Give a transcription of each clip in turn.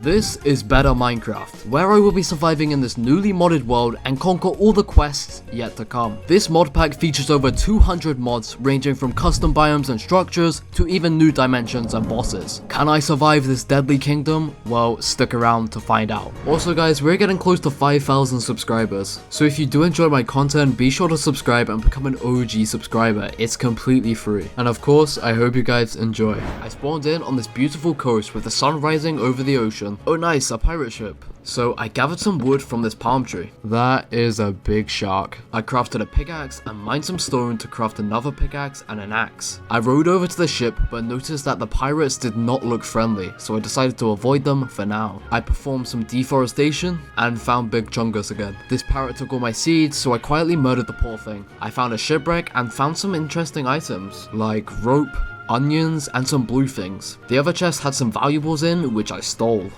This is Better Minecraft, where I will be surviving in this newly modded world and conquer all the quests yet to come. This mod pack features over 200 mods ranging from custom biomes and structures to even new dimensions and bosses. Can I survive this deadly kingdom? Well, stick around to find out. Also guys, we're getting close to 5,000 subscribers, so if you do enjoy my content, be sure to subscribe and become an OG subscriber. It's completely free. And of course, I hope you guys enjoy. I spawned in on this beautiful coast with the sun rising over the ocean. Oh nice, a pirate ship. So I gathered some wood from this palm tree. That is a big shark. I crafted a pickaxe and mined some stone to craft another pickaxe and an axe. I rowed over to the ship but noticed that the pirates did not look friendly, so I decided to avoid them for now. I performed some deforestation and found big chungus again. This parrot took all my seeds, so I quietly murdered the poor thing. I found a shipwreck and found some interesting items like rope, onions, and some blue things. The other chest had some valuables in, which I stole.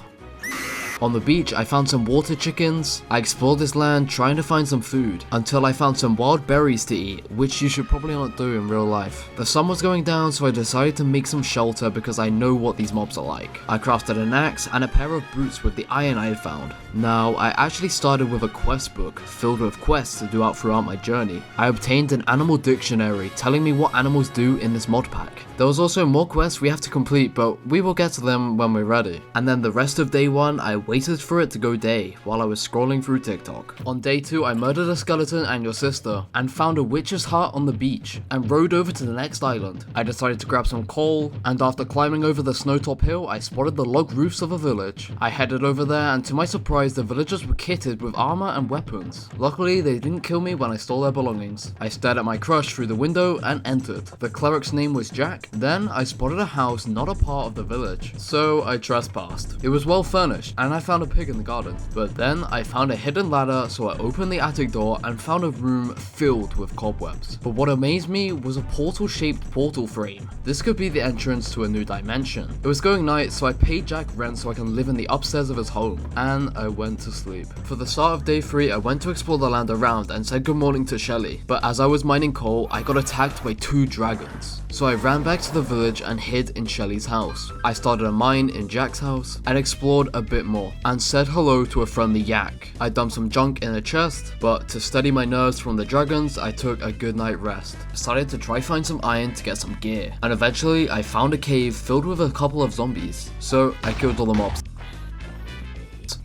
On the beach, I found some water chickens. I explored this land trying to find some food until I found some wild berries to eat, which you should probably not do in real life. The sun was going down, so I decided to make some shelter because I know what these mobs are like. I crafted an axe and a pair of boots with the iron I had found. Now, I actually started with a quest book filled with quests to do out throughout my journey. I obtained an animal dictionary telling me what animals do in this mod pack. There was also more quests we have to complete, but we will get to them when we're ready. And then the rest of day 1, I waited for it to go day while I was scrolling through TikTok. On day 2, I murdered a skeleton and your sister and found a witch's hut on the beach and rode over to the next island. I decided to grab some coal, and after climbing over the snowtop hill, I spotted the log roofs of a village. I headed over there, and to my surprise, the villagers were kitted with armor and weapons. Luckily, they didn't kill me when I stole their belongings. I stared at my crush through the window and entered. The cleric's name was Jack. Then I spotted a house not a part of the village, so I trespassed. It was well furnished and I found a pig in the garden. But then I found a hidden ladder, so I opened the attic door and found a room filled with cobwebs. But what amazed me was a portal-shaped portal frame. This could be the entrance to a new dimension. It was going night, so I paid Jack rent so I can live in the upstairs of his home, and I went to sleep. For the start of day 3, I went to explore the land around and said good morning to Shelly. But as I was mining coal, I got attacked by 2 dragons. So I ran back to the village and hid in Shelly's house. I started a mine in Jack's house and explored a bit more and said hello to a friendly yak. I dumped some junk in a chest, but to steady my nerves from the dragons, I took a good night rest. Decided to try find some iron to get some gear, and eventually I found a cave filled with a couple of zombies. So I killed all the mobs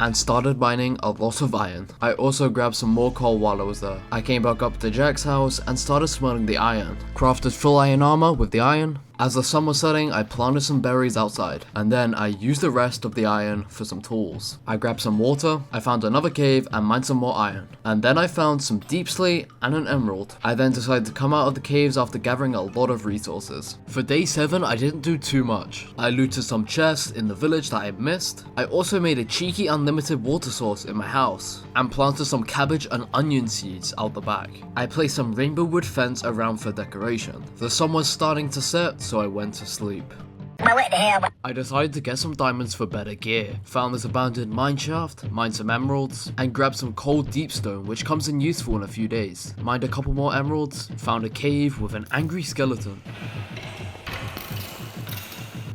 and started mining a lot of iron. I also grabbed some more coal while I was there. I came back up to Jack's house and started smelting the iron. Crafted full iron armor with the iron. As the sun was setting, I planted some berries outside, and then I used the rest of the iron for some tools. I grabbed some water, I found another cave and mined some more iron, and then I found some deep slate and an emerald. I then decided to come out of the caves after gathering a lot of resources. For day 7, I didn't do too much. I looted some chests in the village that I had missed. I also made a cheeky unlimited water source in my house, and planted some cabbage and onion seeds out the back. I placed some rainbow wood fence around for decoration. The sun was starting to set, so I went to sleep. I decided to get some diamonds for better gear, found this abandoned mine shaft, mined some emeralds, and grabbed some cold deepstone which comes in useful in a few days. Mined a couple more emeralds, found a cave with an angry skeleton.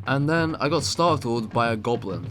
And then I got startled by a goblin.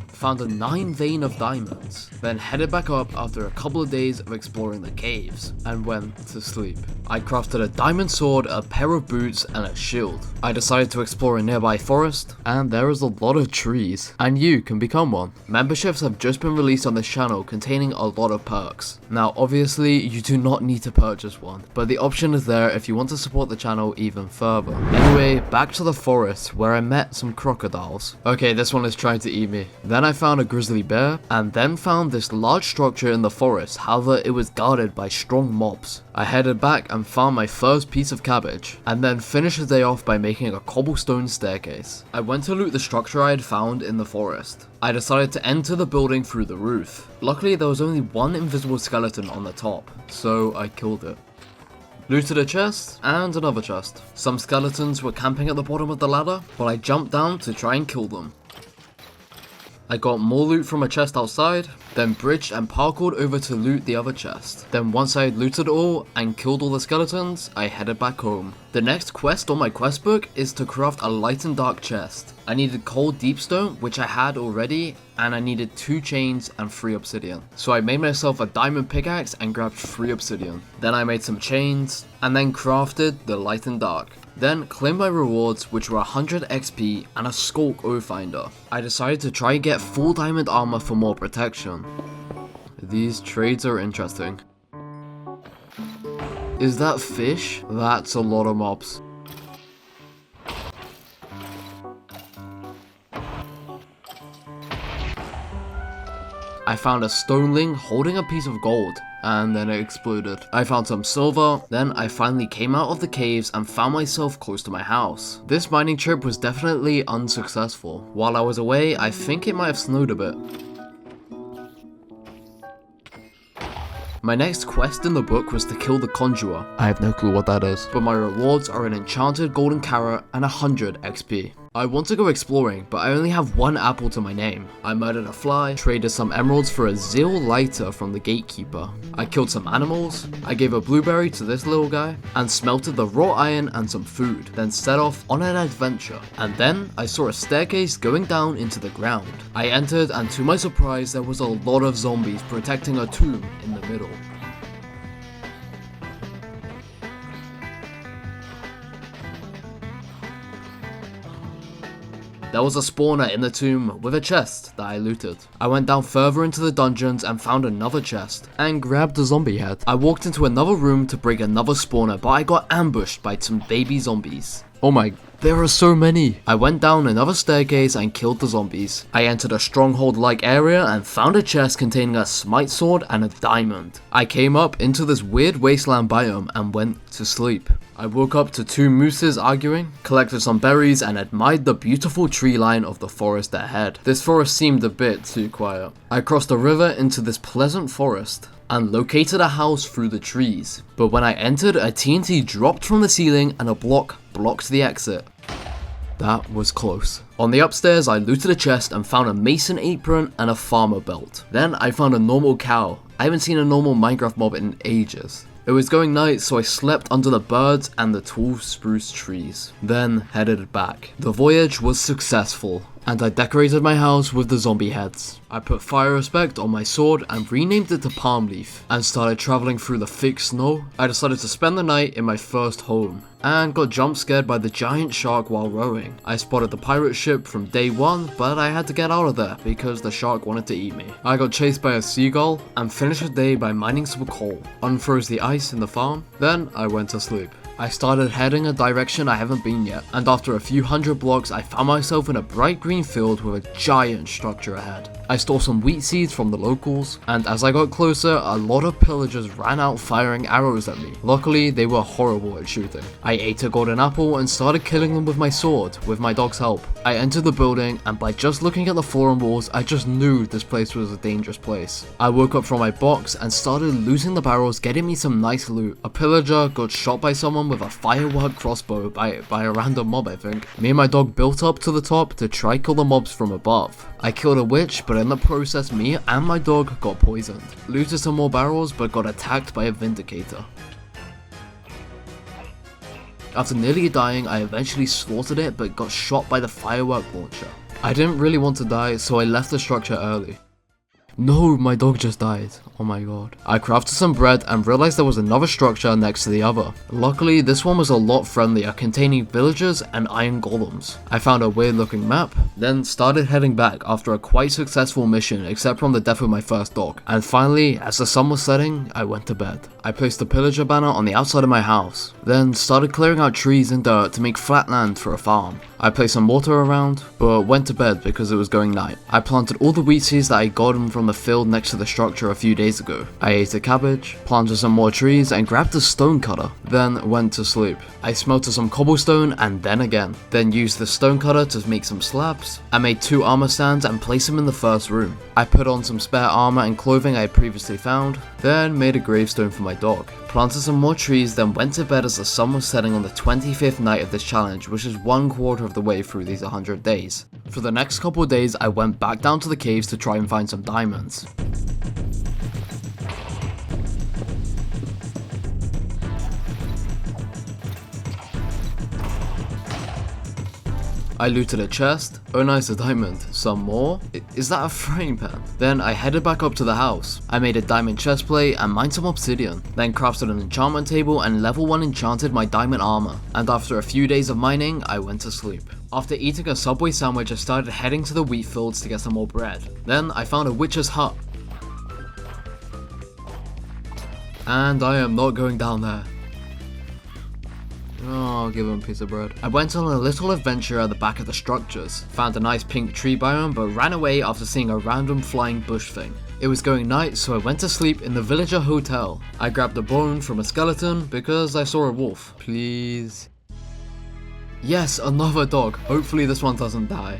Found a 9 vein of diamonds, then headed back up after a couple of days of exploring the caves, and went to sleep. I crafted a diamond sword, a pair of boots, and a shield. I decided to explore a nearby forest, and there is a lot of trees, and you can become one. Memberships have just been released on this channel containing a lot of perks. Now obviously you do not need to purchase one, but the option is there if you want to support the channel even further. Anyway, back to the forest where I met some crocodiles. Okay, this one is trying to eat me. Then I found a grizzly bear, and then found this large structure in the forest, however it was guarded by strong mobs. I headed back and found my first piece of cabbage, and then finished the day off by making a cobblestone staircase. I went to loot the structure I had found in the forest. I decided to enter the building through the roof. Luckily there was only one invisible skeleton on the top, so I killed it. Looted a chest and another chest. Some skeletons were camping at the bottom of the ladder, but I jumped down to try and kill them. I got more loot from a chest outside, then bridged and parkoured over to loot the other chest. Then once I had looted it all and killed all the skeletons, I headed back home. The next quest on my quest book is to craft a light and dark chest. I needed cold deepstone, which I had already, and I needed 2 chains and 3 obsidian. So I made myself a diamond pickaxe and grabbed 3 obsidian. Then I made some chains, and then crafted the light and dark. Then claimed my rewards, which were 100 XP and a Skulk O-Finder. I decided to try and get full diamond armor for more protection. These trades are interesting. Is that fish? That's a lot of mobs. I found a stoneling holding a piece of gold, and then it exploded. I found some silver, then I finally came out of the caves and found myself close to my house. This mining trip was definitely unsuccessful. While I was away, I think it might have snowed a bit. My next quest in the book was to kill the Conjurer. I have no clue what that is, but my rewards are an enchanted golden carrot and 100 XP. I want to go exploring, but I only have 1 apple to my name. I murdered a fly, traded some emeralds for a zeal lighter from the gatekeeper. I killed some animals, I gave a blueberry to this little guy, and smelted the raw iron and some food, then set off on an adventure. And then I saw a staircase going down into the ground. I entered, and to my surprise there was a lot of zombies protecting a tomb in the middle. There was a spawner in the tomb with a chest that I looted. I went down further into the dungeons and found another chest and grabbed a zombie head. I walked into another room to break another spawner, but I got ambushed by some baby zombies. Oh my, there are so many. I went down another staircase and killed the zombies. I entered a stronghold-like area and found a chest containing a smite sword and a diamond. I came up into this weird wasteland biome and went to sleep. I woke up to 2 mooses arguing, collected some berries and admired the beautiful tree line of the forest ahead. This forest seemed a bit too quiet. I crossed a river into this pleasant forest and located a house through the trees. But when I entered, a TNT dropped from the ceiling and a block blocked the exit. That was close. On the upstairs, I looted a chest and found a mason apron and a farmer belt. Then I found a normal cow. I haven't seen a normal Minecraft mob in ages. It was going night, so I slept under the birds and the tall spruce trees, then headed back. The voyage was successful, and I decorated my house with the zombie heads. I put fire respect on my sword and renamed it to Palm Leaf, and started traveling through the thick snow. I decided to spend the night in my first home, and got jump scared by the giant shark while rowing. I spotted the pirate ship from day 1, but I had to get out of there because the shark wanted to eat me. I got chased by a seagull and finished the day by mining some coal, unfroze the ice in the farm, then I went to sleep. I started heading a direction I haven't been yet, and after a few hundred blocks I found myself in a bright green field with a giant structure ahead. I stole some wheat seeds from the locals, and as I got closer, a lot of pillagers ran out firing arrows at me. Luckily, they were horrible at shooting. I ate a golden apple and started killing them with my sword, with my dog's help. I entered the building, and by just looking at the floor and walls, I just knew this place was a dangerous place. I woke up from my box and started looting the barrels, getting me some nice loot. A pillager got shot by someone with a firework crossbow by a random mob, I think. Me and my dog built up to the top to try kill the mobs from above. I killed a witch, but in the process me and my dog got poisoned. Looted some more barrels, but got attacked by a vindicator. After nearly dying, I eventually slaughtered it, but got shot by the firework launcher. I didn't really want to die, so I left the structure early. No, my dog just died. Oh my god. I crafted some bread and realized there was another structure next to the other. Luckily, this one was a lot friendlier, containing villagers and iron golems. I found a weird looking map, then started heading back after a quite successful mission except from the death of my first dog. And finally, as the sun was setting, I went to bed. I placed the pillager banner on the outside of my house, then started clearing out trees and dirt to make flat land for a farm. I placed some water around, but went to bed because it was going night. I planted all the wheat seeds that I gotten from the field next to the structure a few days ago. I ate a cabbage, planted some more trees, and grabbed a stone cutter, then went to sleep. I smelted some cobblestone and then again, then used the stone cutter to make some slabs. I made 2 armor stands and placed them in the first room. I put on some spare armor and clothing I had previously found, then made a gravestone for my dog. Planted some more trees, then went to bed as the sun was setting on the 25th night of this challenge, which is 1/4 of the way through these 100 days. For the next couple of days, I went back down to the caves to try and find some diamonds. I looted a chest. Oh nice, a diamond. Some more? Is that a frying pan? Then I headed back up to the house. I made a diamond chestplate and mined some obsidian. Then crafted an enchantment table and level 1 enchanted my diamond armor. And after a few days of mining, I went to sleep. After eating a Subway sandwich, I started heading to the wheat fields to get some more bread. Then I found a witch's hut. And I am not going down there. Oh, I'll give him a piece of bread. I went on a little adventure at the back of the structures, found a nice pink tree biome, but ran away after seeing a random flying bush thing. It was going night, so I went to sleep in the villager hotel. I grabbed a bone from a skeleton because I saw a wolf. Please. Yes, another dog. Hopefully this one doesn't die.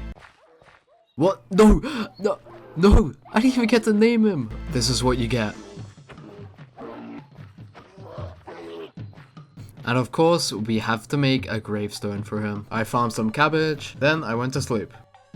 What? No! No! No! I didn't even get to name him! This is what you get. And of course, we have to make a gravestone for him. I farmed some cabbage, then I went to sleep.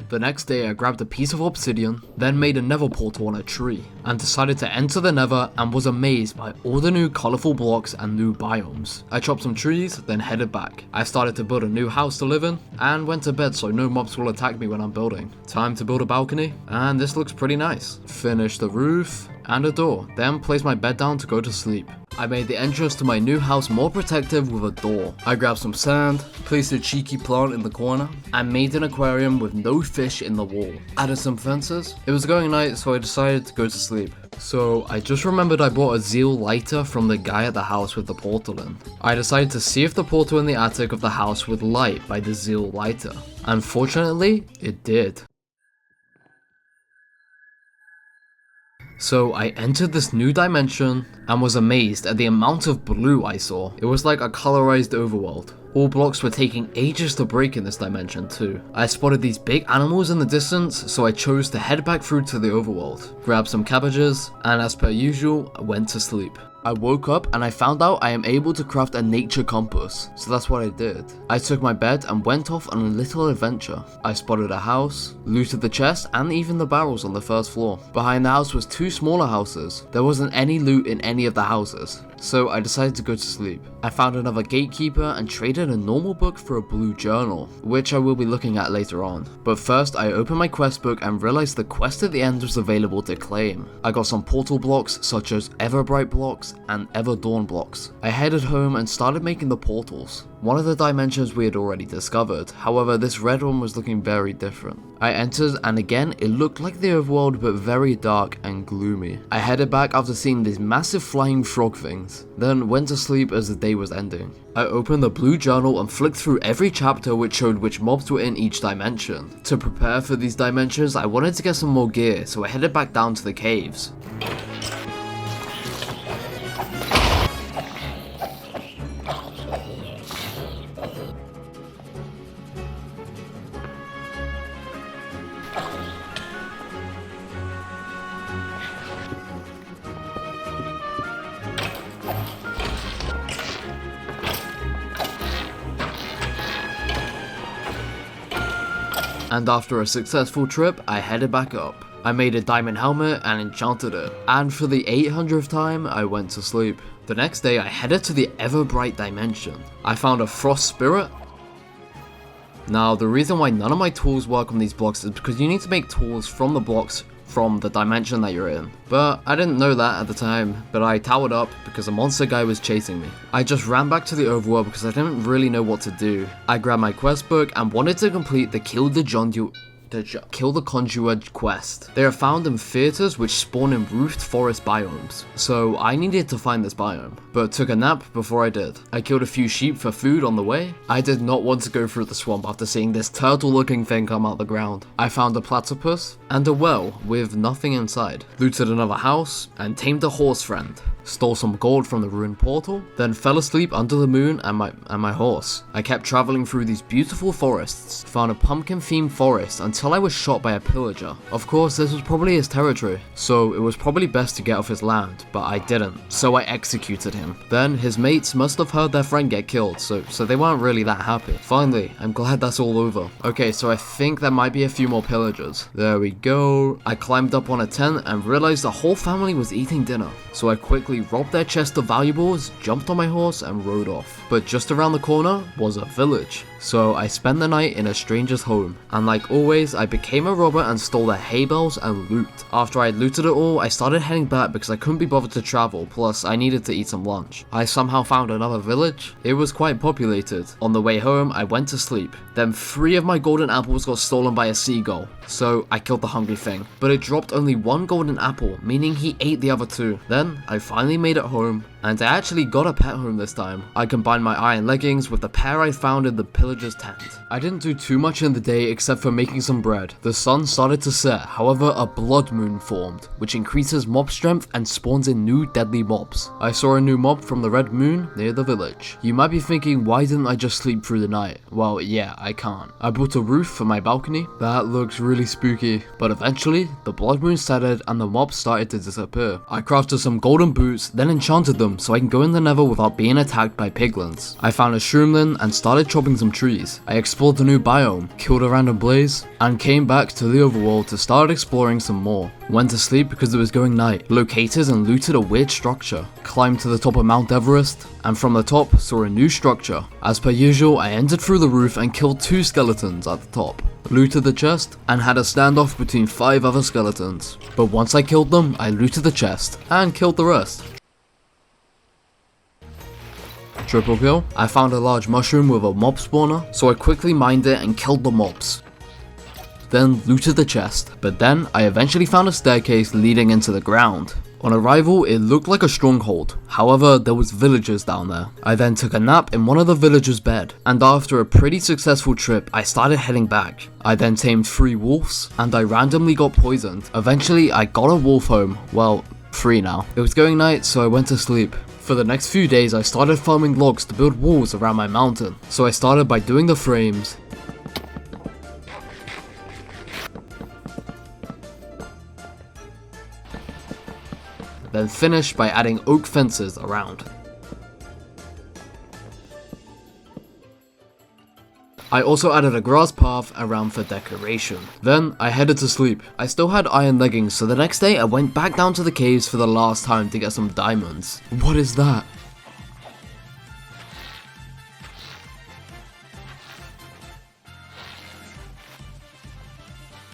The next day I grabbed a piece of obsidian, then made a nether portal on a tree, and decided to enter the nether and was amazed by all the new colourful blocks and new biomes. I chopped some trees, then headed back. I started to build a new house to live in, and went to bed so no mobs will attack me when I'm building. Time to build a balcony, and this looks pretty nice. Finished the roof, and a door, then placed my bed down to go to sleep. I made the entrance to my new house more protective with a door. I grabbed some sand, placed a cheeky plant in the corner, and made an aquarium with no fish in the wall. Added some fences. It was going night, so I decided to go to sleep. So I just remembered I bought a zeal lighter from the guy at the house with the portal in. I decided to see if the portal in the attic of the house would light by the zeal lighter. Unfortunately, it did. So I entered this new dimension and was amazed at the amount of blue I saw. It was like a colorized overworld. All blocks were taking ages to break in this dimension too. I spotted these big animals in the distance, so I chose to head back through to the overworld, grabbed some cabbages, and as per usual, I went to sleep. I woke up and I found out I am able to craft a nature compass, so that's what I did. I took my bed and went off on a little adventure. I spotted a house, looted the chest and even the barrels on the first floor. Behind the house was 2 smaller houses. There wasn't any loot in any of the houses, so I decided to go to sleep. I found another gatekeeper and traded a normal book for a blue journal, which I will be looking at later on. But first I opened my quest book and realized the quest at the end was available to claim. I got some portal blocks such as Everbright blocks and Everdawn blocks. I headed home and started making the portals. One of the dimensions we had already discovered, however this red one was looking very different. I entered and again it looked like the overworld but very dark and gloomy. I headed back after seeing these massive flying frog things, then went to sleep as the day was ending. I opened the blue journal and flicked through every chapter which showed which mobs were in each dimension. To prepare for these dimensions I wanted to get some more gear, so I headed back down to the caves. And after a successful trip, I headed back up. I made a diamond helmet and enchanted it. And for the 800th time, I went to sleep. The next day, I headed to the Everbright dimension. I found a frost spirit. Now, the reason why none of my tools work on these blocks is because you need to make tools from the blocks from the dimension that you're in. But I didn't know that at the time, but I towered up because a monster guy was chasing me. I just ran back to the overworld because I didn't really know what to do. I grabbed my quest book and wanted to complete the Kill the Conjurer quest. They are found in theaters which spawn in roofed forest biomes, so I needed to find this biome, but took a nap before I did. I killed a few sheep for food on the way. I did not want to go through the swamp after seeing this turtle looking thing come out the ground. I found a platypus and a well with nothing inside, looted another house and tamed a horse friend. stole some gold from the ruined portal, then fell asleep under the moon and my horse. I kept traveling through these beautiful forests, found a pumpkin-themed forest until I was shot by a pillager. Of course, this was probably his territory, so it was probably best to get off his land, but I didn't, so I executed him. Then his mates must have heard their friend get killed, so they weren't really that happy. Finally, I'm glad that's all over. Okay, so I think there might be a few more pillagers. There we go. I climbed up on a tent and realized the whole family was eating dinner, so I quickly robbed their chest of valuables, jumped on my horse and rode off. But just around the corner was a village, so I spent the night in a stranger's home, and like always, I became a robber and stole their hay bales and loot. After I looted it all, I started heading back because I couldn't be bothered to travel, plus I needed to eat some lunch. I somehow found another village. It was quite populated. On the way home, I went to sleep. Then 3 of my golden apples got stolen by a seagull, so I killed the hungry thing. But it dropped only 1 golden apple, meaning he ate the other 2. Then I finally made it home, and I actually got a pet home this time. I combined my iron leggings with the pair I found in the pillager's tent. I didn't do too much in the day except for making some bread. The sun started to set, however a blood moon formed, which increases mob strength and spawns in new deadly mobs. I saw a new mob from the red moon near the village. You might be thinking, why didn't I just sleep through the night? Well, yeah, I can't. I built a roof for my balcony. That looks really spooky. But eventually, the blood moon settled and the mobs started to disappear. I crafted some golden boots, then enchanted them so I can go in the nether without being attacked by piglins. I found a shroomlin and started chopping some trees. I explored the new biome, killed a random blaze, and came back to the overworld to start exploring some more. Went to sleep because it was going night. Located and looted a weird structure. Climbed to the top of Mount Everest, and from the top saw a new structure. As per usual, I entered through the roof and killed 2 skeletons at the top. Looted the chest, and had a standoff between 5 other skeletons. But once I killed them, I looted the chest, and killed the rest. Triple kill. I found a large mushroom with a mob spawner, so I quickly mined it and killed the mobs. Then looted the chest, but then I eventually found a staircase leading into the ground. On arrival, it looked like a stronghold, however there was villagers down there. I then took a nap in one of the villagers' bed, and after a pretty successful trip, I started heading back. I then tamed 3 wolves, and I randomly got poisoned. Eventually, I got a wolf home, well, 3 now. It was going night, so I went to sleep. For the next few days, I started farming logs to build walls around my mountain. So I started by doing the frames, then finished by adding oak fences around. I also added a grass path around for decoration. Then I headed to sleep. I still had iron leggings, so the next day I went back down to the caves for the last time to get some diamonds. What is that?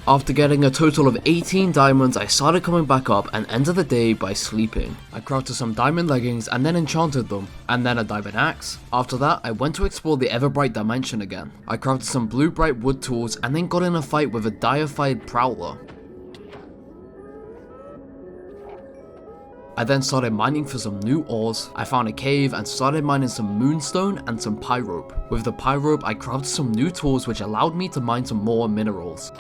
After getting a total of 18 diamonds, I started coming back up and ended the day by sleeping. I crafted some diamond leggings and then enchanted them, and then a diamond axe. After that, I went to explore the Everbright dimension again. I crafted some blue bright wood tools and then got in a fight with a deified prowler. I then started mining for some new ores. I found a cave and started mining some moonstone and some pyrope. With the pyrope, I crafted some new tools which allowed me to mine some more minerals.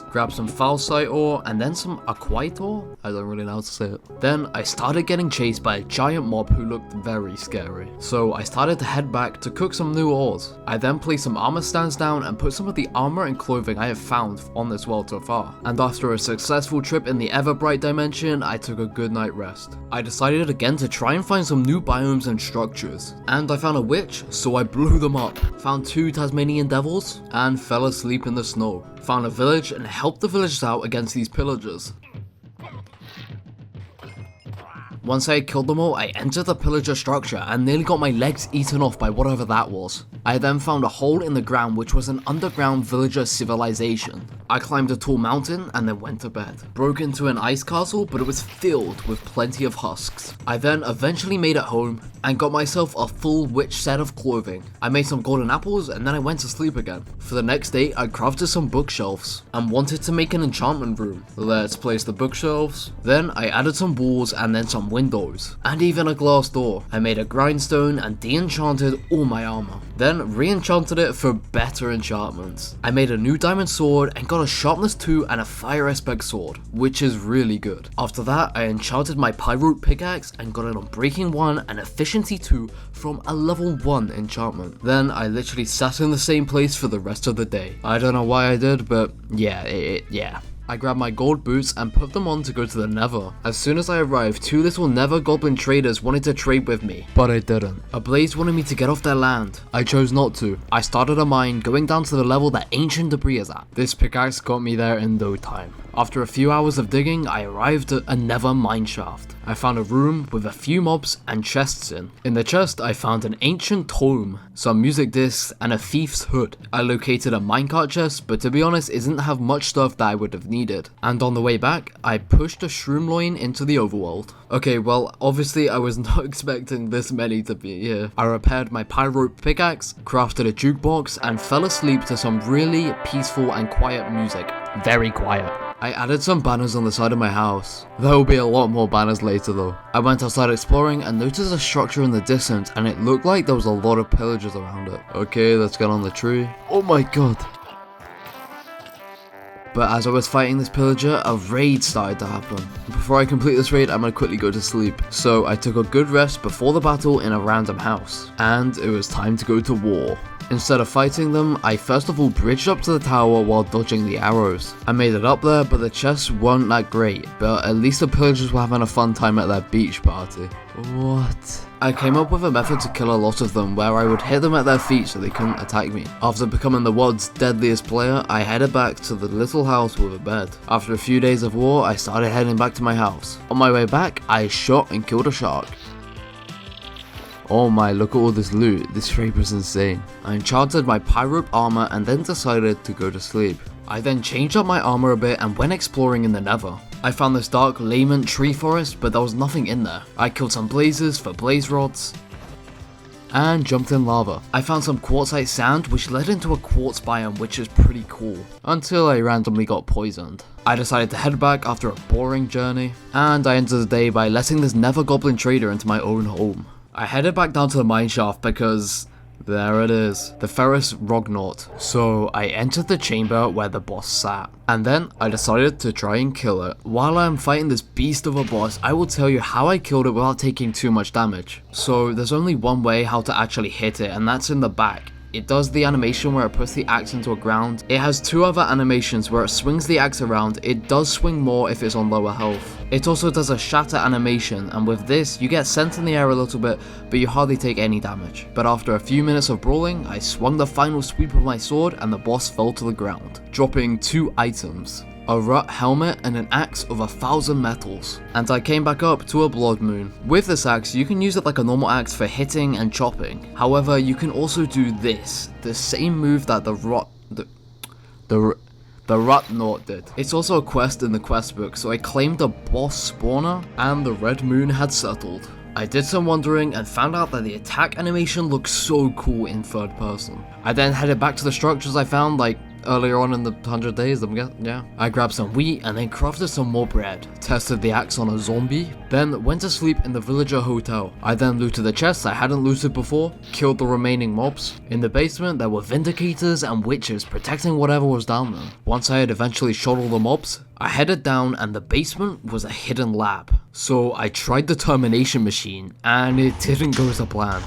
Grabbed some falsite ore and then some aquite ore? I don't really know how to say it. Then I started getting chased by a giant mob who looked very scary. So I started to head back to cook some new ores. I then placed some armor stands down and put some of the armor and clothing I have found on this world so far. And after a successful trip in the Everbright dimension, I took a good night rest. I decided again to try and find some new biomes and structures. And I found a witch, so I blew them up. Found 2 Tasmanian devils and fell asleep in the snow. Found a village and helped the villagers out against these pillagers. Once I had killed them all, I entered the pillager structure and nearly got my legs eaten off by whatever that was. I then found a hole in the ground which was an underground villager civilization. I climbed a tall mountain and then went to bed. Broke into an ice castle, but it was filled with plenty of husks. I then eventually made it home and got myself a full witch set of clothing. I made some golden apples and then I went to sleep again. For the next day, I crafted some bookshelves and wanted to make an enchantment room. Let's place the bookshelves. Then I added some walls and then some windows, and even a glass door. I made a grindstone and de-enchanted all my armor, then re-enchanted it for better enchantments. I made a new diamond sword and got a sharpness 2 and a fire aspect sword, which is really good. After that, I enchanted my pyrope pickaxe and got an unbreaking 1 and efficiency 2 from a level 1 enchantment. Then I literally sat in the same place for the rest of the day. I don't know why I did, but yeah. I grabbed my gold boots and put them on to go to the Nether. As soon as I arrived, 2 little Nether goblin traders wanted to trade with me, but I didn't. A blaze wanted me to get off their land. I chose not to. I started a mine going down to the level that ancient debris is at. This pickaxe got me there in no time. After a few hours of digging, I arrived at a Nether mineshaft. I found a room with a few mobs and chests in. In the chest, I found an ancient tome, some music discs, and a thief's hood. I located a minecart chest, but to be honest, it didn't have much stuff that I would have needed. And on the way back, I pushed a shroom loin into the overworld. Okay, well, obviously I was not expecting this many to be here. I repaired my pyrope pickaxe, crafted a jukebox, and fell asleep to some really peaceful and quiet music. Very quiet. I added some banners on the side of my house. There will be a lot more banners later though. I went outside exploring and noticed a structure in the distance, and it looked like there was a lot of pillagers around it. Okay, let's get on the tree. Oh my god. But as I was fighting this pillager, a raid started to happen. Before I complete this raid, I'm gonna quickly go to sleep. So I took a good rest before the battle in a random house. And it was time to go to war. Instead of fighting them, I first of all bridged up to the tower while dodging the arrows. I made it up there, but the chests weren't that great, but at least the pillagers were having a fun time at their beach party. What? I came up with a method to kill a lot of them where I would hit them at their feet so they couldn't attack me. After becoming the world's deadliest player, I headed back to the little house with a bed. After a few days of war, I started heading back to my house. On my way back, I shot and killed a shark. Oh my, look at all this loot. This raid was insane. I enchanted my pyrope armor and then decided to go to sleep. I then changed up my armor a bit and went exploring in the Nether. I found this dark lament tree forest, but there was nothing in there. I killed some blazes for blaze rods and jumped in lava. I found some quartzite sand which led into a quartz biome, which is pretty cool, until I randomly got poisoned. I decided to head back after a boring journey, and I ended the day by letting this Nether goblin trader into my own home. I headed back down to the mineshaft because there it is, the Ferris Rognaut. So I entered the chamber where the boss sat, and then I decided to try and kill it. While I'm fighting this beast of a boss, I will tell you how I killed it without taking too much damage. So there's only one way how to actually hit it, and that's in the back. It does the animation where it puts the axe into a ground. It has 2 other animations where it swings the axe around. It does swing more if it's on lower health. It also does a shatter animation, and with this you get sent in the air a little bit, but you hardly take any damage. But after a few minutes of brawling, I swung the final sweep of my sword and the boss fell to the ground, dropping 2 items. A rut helmet and an axe of 1,000 metals. And I came back up to a blood moon. With this axe, you can use it like a normal axe for hitting and chopping. However, you can also do this, the same move that the Rutnaut did. It's also a quest in the quest book, so I claimed a boss spawner, and the red moon had settled. I did some wandering and found out that the attack animation looks so cool in third person. I then headed back to the structures I found like earlier on in the 100 days, yeah. I grabbed some wheat and then crafted some more bread, tested the axe on a zombie, then went to sleep in the villager hotel. I then looted the chests I hadn't looted before, killed the remaining mobs. In the basement there were vindicators and witches protecting whatever was down there. Once I had eventually shot all the mobs, I headed down and the basement was a hidden lab. So I tried the termination machine and it didn't go to plan.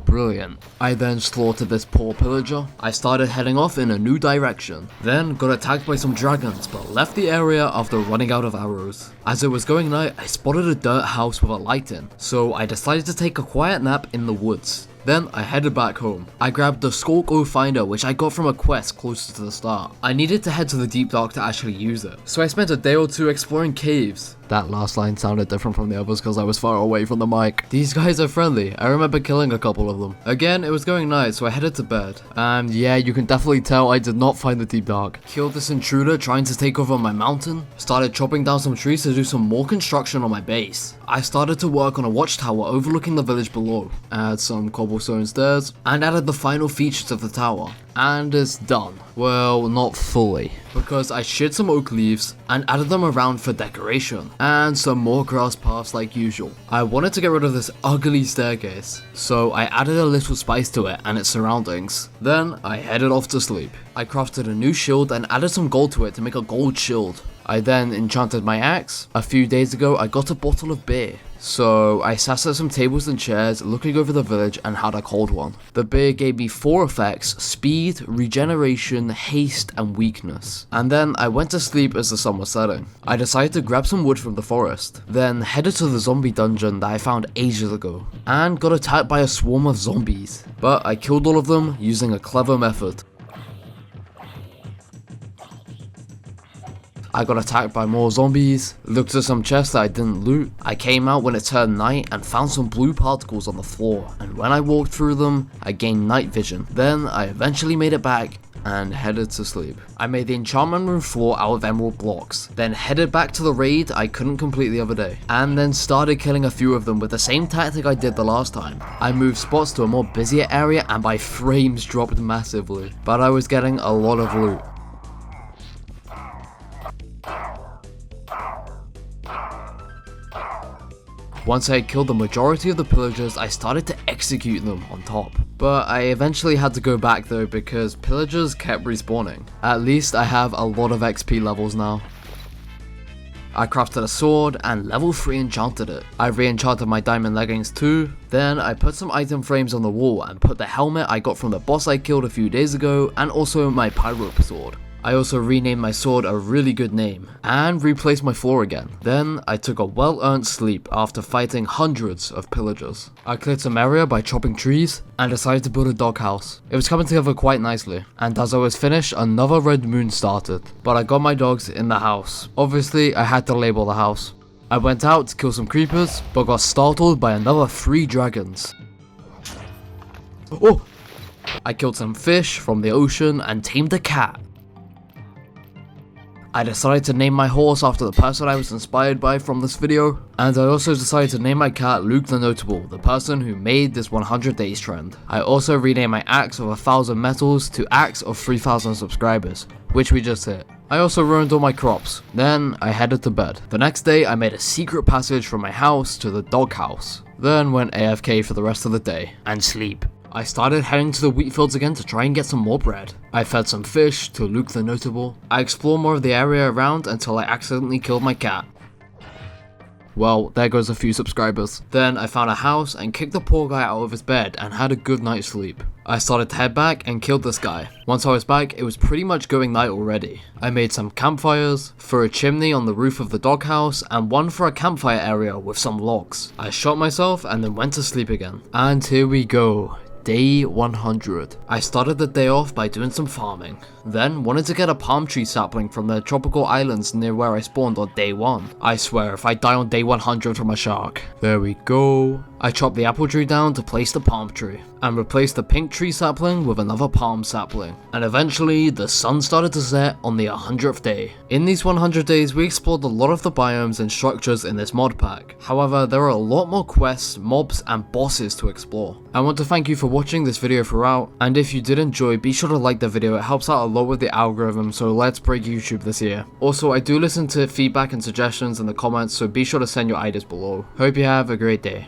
Brilliant. I then slaughtered this poor pillager. I started heading off in a new direction, then got attacked by some dragons but left the area after running out of arrows. As it was going night, I spotted a dirt house with a light in, so I decided to take a quiet nap in the woods. Then I headed back home. I grabbed the Skulk O Finder, which I got from a quest closer to the start. I needed to head to the Deep Dark to actually use it, so I spent a day or 2 exploring caves. That last line sounded different from the others because I was far away from the mic. These guys are friendly. I remember killing a couple of them. Again, it was going night, so I headed to bed. And yeah, you can definitely tell I did not find the Deep Dark. Killed this intruder trying to take over my mountain. Started chopping down some trees to do some more construction on my base. I started to work on a watchtower overlooking the village below. Add some cobblestone stairs and added the final features of the tower. and it's done. Well, not fully, because I sheared some oak leaves and added them around for decoration, and some more grass paths like usual. I wanted to get rid of this ugly staircase, so I added a little spice to it and its surroundings. Then I headed off to sleep. I crafted a new shield and added some gold to it to make a gold shield. I then enchanted my axe. A few days ago I got a bottle of beer. So I sat at some tables and chairs looking over the village and had a cold one. The beer gave me 4 effects: speed, regeneration, haste and weakness. And then I went to sleep as the sun was setting. I decided to grab some wood from the forest, then headed to the zombie dungeon that I found ages ago, and got attacked by a swarm of zombies. But I killed all of them using a clever method. I got attacked by more zombies, looked at some chests that I didn't loot. I came out when it turned night and found some blue particles on the floor, and when I walked through them, I gained night vision. Then I eventually made it back and headed to sleep. I made the enchantment room floor out of emerald blocks, then headed back to the raid I couldn't complete the other day, and then started killing a few of them with the same tactic I did the last time. I moved spots to a more busier area and my frames dropped massively, but I was getting a lot of loot. Once I had killed the majority of the pillagers, I started to execute them on top. But I eventually had to go back though because pillagers kept respawning. At least I have a lot of XP levels now. I crafted a sword and level 3 enchanted it. I re-enchanted my diamond leggings too. Then I put some item frames on the wall and put the helmet I got from the boss I killed a few days ago and also my pyro sword. I also renamed my sword a really good name, and replaced my floor again. Then I took a well-earned sleep after fighting hundreds of pillagers. I cleared some area by chopping trees, and decided to build a doghouse. It was coming together quite nicely, and as I was finished, another red moon started. But I got my dogs in the house. Obviously, I had to label the house. I went out to kill some creepers, but got startled by another 3 dragons. Oh! I killed some fish from the ocean and tamed a cat. I decided to name my horse after the person I was inspired by from this video, and I also decided to name my cat Luke the Notable, the person who made this 100 days trend. I also renamed my axe of 1000 metals to axe of 3000 subscribers, which we just hit. I also ruined all my crops. Then I headed to bed. The next day I made a secret passage from my house to the doghouse, then went AFK for the rest of the day, and sleep. I started heading to the wheat fields again to try and get some more bread. I fed some fish to Luke the Notable. I explored more of the area around until I accidentally killed my cat. Well, there goes a few subscribers. Then I found a house and kicked the poor guy out of his bed and had a good night's sleep. I started to head back and killed this guy. Once I was back, it was pretty much going night already. I made some campfires, for a chimney on the roof of the doghouse, and one for a campfire area with some logs. I shot myself and then went to sleep again. And here we go. Day 100. I started the day off by doing some farming, then wanted to get a palm tree sapling from the tropical islands near where I spawned on day 1. I swear if I die on day 100 from a shark. There we go. I chopped the apple tree down to place the palm tree, and replaced the pink tree sapling with another palm sapling. And eventually, the sun started to set on the 100th day. In these 100 days, we explored a lot of the biomes and structures in this mod pack. However, there are a lot more quests, mobs, and bosses to explore. I want to thank you for watching this video throughout, and if you did enjoy, be sure to like the video. It helps out a lot with the algorithm, so let's break YouTube this year. Also, I do listen to feedback and suggestions in the comments, so be sure to send your ideas below. Hope you have a great day.